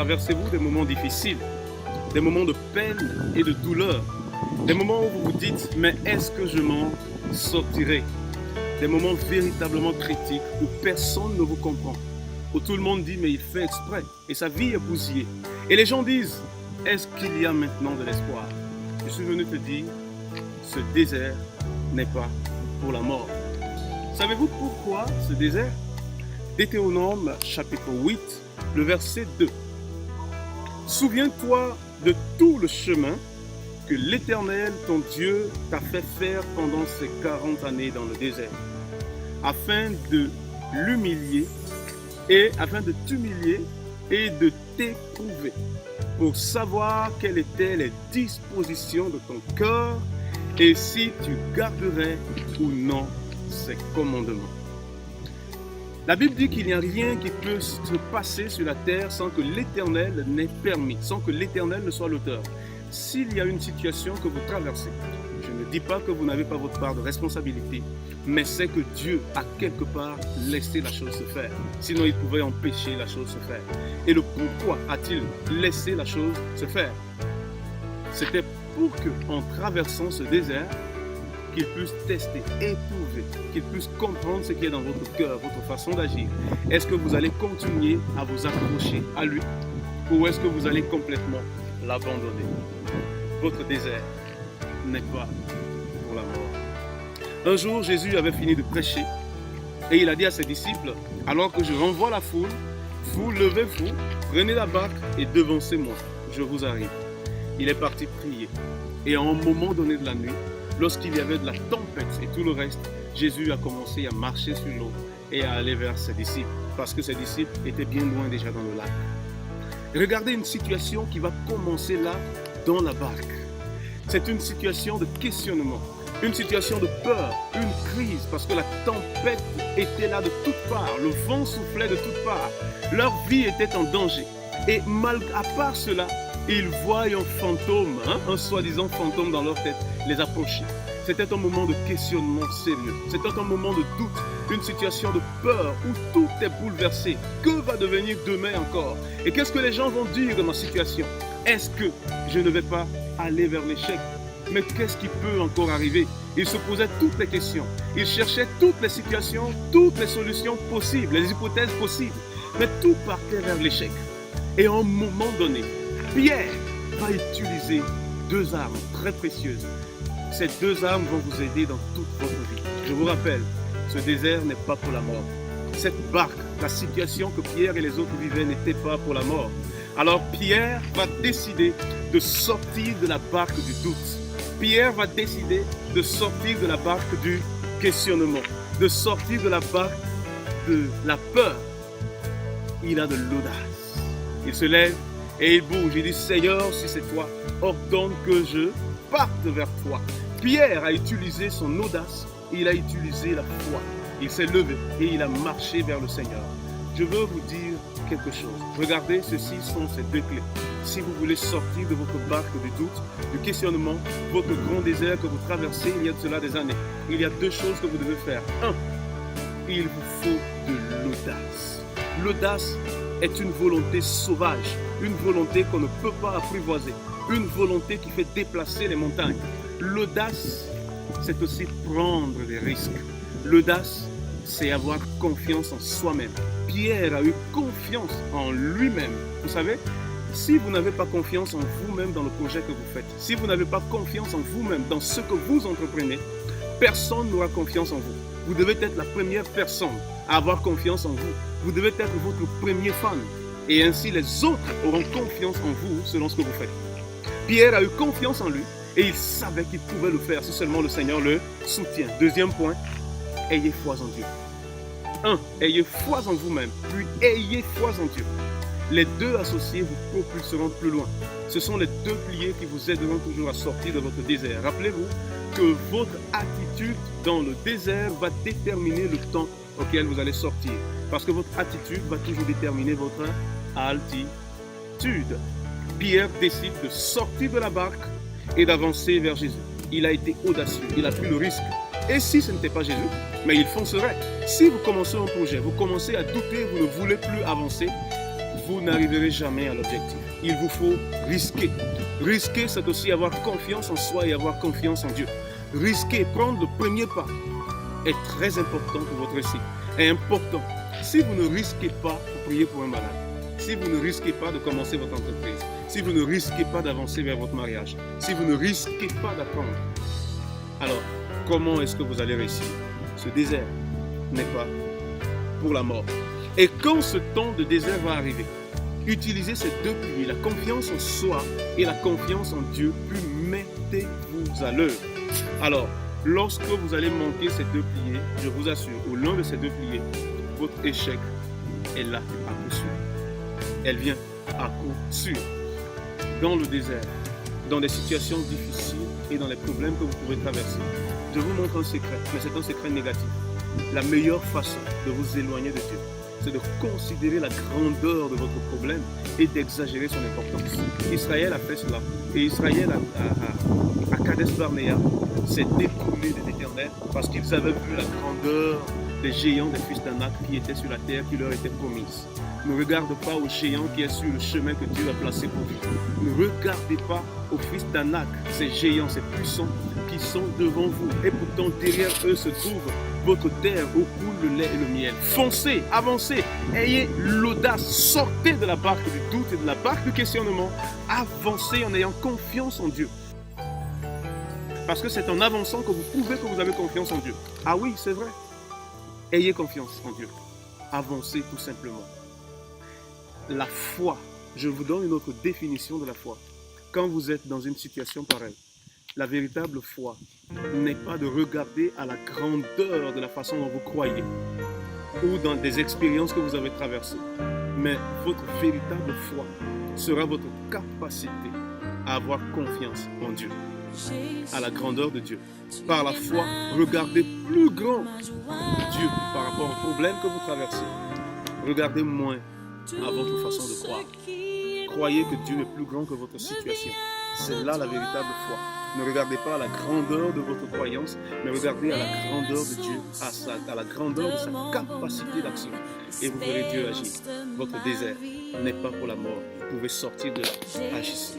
traversez-vous des moments difficiles, des moments de peine et de douleur, des moments où vous vous dites, mais est-ce que je m'en sortirai? Des moments véritablement critiques où personne ne vous comprend, où tout le monde dit, mais il fait exprès, et sa vie est bousillée. Et les gens disent, est-ce qu'il y a maintenant de l'espoir? Je suis venu te dire, ce désert n'est pas pour la mort. Savez-vous pourquoi ce désert? Deutéronome chapitre 8, le verset 2. Souviens-toi de tout le chemin que l'Éternel, ton Dieu, t'a fait faire pendant ces 40 années dans le désert, afin de l'humilier et afin de t'humilier et de t'éprouver, pour savoir quelles étaient les dispositions de ton cœur et si tu garderais ou non ses commandements. La Bible dit qu'il n'y a rien qui peut se passer sur la terre sans que l'Éternel n'ait permis, sans que l'Éternel ne soit l'auteur. S'il y a une situation que vous traversez, je ne dis pas que vous n'avez pas votre part de responsabilité, mais c'est que Dieu a quelque part laissé la chose se faire. Sinon, il pouvait empêcher la chose se faire. Et le pourquoi a-t-il laissé la chose se faire? C'était pour qu'en traversant ce désert, qu'il puisse tester, éprouver, qu'il puisse comprendre ce qui est dans votre cœur, votre façon d'agir. Est-ce que vous allez continuer à vous accrocher à lui ou est-ce que vous allez complètement l'abandonner? Votre désert n'est pas pour la mort. Un jour, Jésus avait fini de prêcher et il a dit à ses disciples, alors que je renvoie la foule, vous levez-vous, prenez la barque et devancez-moi, je vous arrive. Il est parti prier et à un moment donné de la nuit, lorsqu'il y avait de la tempête et tout le reste, Jésus a commencé à marcher sur l'eau et à aller vers ses disciples, parce que ses disciples étaient bien loin déjà dans le lac. Regardez une situation qui va commencer là, dans la barque. C'est une situation de questionnement, une situation de peur, une crise, parce que la tempête était là de toutes parts, le vent soufflait de toutes parts, leur vie était en danger. Et à part cela, ils voient un fantôme, un soi-disant fantôme dans leur tête, les approcher. C'était un moment de questionnement sérieux. C'était un moment de doute, une situation de peur où tout est bouleversé. Que va devenir demain encore? Et qu'est-ce que les gens vont dire de ma situation? Est-ce que je ne vais pas aller vers l'échec? Mais qu'est-ce qui peut encore arriver? Ils se posaient toutes les questions. Ils cherchaient toutes les situations, toutes les solutions possibles, les hypothèses possibles. Mais tout partait vers l'échec. Et à un moment donné, Pierre va utiliser deux armes très précieuses. Ces deux armes vont vous aider dans toute votre vie. Je vous rappelle, ce désert n'est pas pour la mort. Cette barque, la situation que Pierre et les autres vivaient n'était pas pour la mort. Alors Pierre va décider de sortir de la barque du doute. Pierre va décider de sortir de la barque du questionnement, de sortir de la barque de la peur. Il a de l'audace. Il se lève et il bouge. Il dit, Seigneur, si c'est toi, ordonne que je parte vers toi. Pierre a utilisé son audace, il a utilisé la foi. Il s'est levé et il a marché vers le Seigneur. Je veux vous dire quelque chose. Regardez, ceci sont ces deux clés. Si vous voulez sortir de votre barque du doute, du questionnement, votre grand désert que vous traversez il y a de cela des années, il y a deux choses que vous devez faire. Un, il vous faut de l'audace. L'audace est une volonté sauvage, une volonté qu'on ne peut pas apprivoiser, une volonté qui fait déplacer les montagnes. L'audace, c'est aussi prendre des risques. L'audace, c'est avoir confiance en soi-même. Pierre a eu confiance en lui-même. Vous savez, si vous n'avez pas confiance en vous-même dans le projet que vous faites, si vous n'avez pas confiance en vous-même dans ce que vous entreprenez, personne n'aura confiance en vous. Vous devez être la première personne à avoir confiance en vous. Vous devez être votre premier fan. Et ainsi, les autres auront confiance en vous selon ce que vous faites. Pierre a eu confiance en lui et il savait qu'il pouvait le faire si seulement le Seigneur le soutient. Deuxième point, ayez foi en Dieu. 1. Ayez foi en vous-même, puis ayez foi en Dieu. Les deux associés vous propulseront plus loin. Ce sont les deux piliers qui vous aideront toujours à sortir de votre désert. Rappelez-vous que votre attitude dans le désert va déterminer le temps auquel vous allez sortir. Parce que votre attitude va toujours déterminer votre altitude. Pierre décide de sortir de la barque et d'avancer vers Jésus. Il a été audacieux, il a pris le risque. Et si ce n'était pas Jésus, mais il foncerait. Si vous commencez un projet, vous commencez à douter, vous ne voulez plus avancer, vous n'arriverez jamais à l'objectif. Il vous faut risquer. Risquer, c'est aussi avoir confiance en soi et avoir confiance en Dieu. Risquer, prendre le premier pas est très important pour votre réussite. Est important. Si vous ne risquez pas de prier pour un malade, si vous ne risquez pas de commencer votre entreprise, si vous ne risquez pas d'avancer vers votre mariage, si vous ne risquez pas d'apprendre, alors comment est-ce que vous allez réussir? Ce désert n'est pas pour la mort. Et quand ce temps de désert va arriver, utilisez ces deux piliers, la confiance en soi et la confiance en Dieu, puis mettez-vous à l'œuvre. Alors, lorsque vous allez manquer ces deux piliers, je vous assure, au long de ces deux piliers, votre échec est là à coup sûr. Elle vient à coup sûr. Dans le désert, dans des situations difficiles et dans les problèmes que vous pouvez traverser, je vous montre un secret, mais c'est un secret négatif. La meilleure façon de vous éloigner de Dieu, c'est de considérer la grandeur de votre problème et d'exagérer son importance. Israël a fait cela. Et Israël, à Kadesh Barnea, s'est détourné de l'Éternel parce qu'ils avaient vu la grandeur des géants des fils d'Anak qui étaient sur la terre qui leur était promise. Ne regardez pas aux géants qui est sur le chemin que Dieu a placé pour vous. Ne regardez pas aux fils d'Anak, ces géants, ces puissants qui sont devant vous. Et pourtant, derrière eux se trouve votre terre où coule le lait et le miel. Foncez, avancez, ayez l'audace, sortez de la barque du doute et de la barque du questionnement. Avancez en ayant confiance en Dieu. Parce que c'est en avançant que vous prouvez que vous avez confiance en Dieu. Ah oui, c'est vrai. Ayez confiance en Dieu. Avancez tout simplement. La foi, je vous donne une autre définition de la foi. Quand vous êtes dans une situation pareille, la véritable foi n'est pas de regarder à la grandeur de la façon dont vous croyez ou dans des expériences que vous avez traversées, mais votre véritable foi sera votre capacité à avoir confiance en Dieu, à la grandeur de Dieu. Par la foi, regardez plus grand Dieu par rapport aux problèmes que vous traversez. Regardez moins à votre façon de croire. Croyez que Dieu est plus grand que votre situation. C'est là la véritable foi. Ne regardez pas à la grandeur de votre croyance, mais regardez à la grandeur de Dieu, à la grandeur de sa capacité d'action. Et vous verrez Dieu agir. Votre désert n'est pas pour la mort. Vous pouvez sortir de là. Agissez.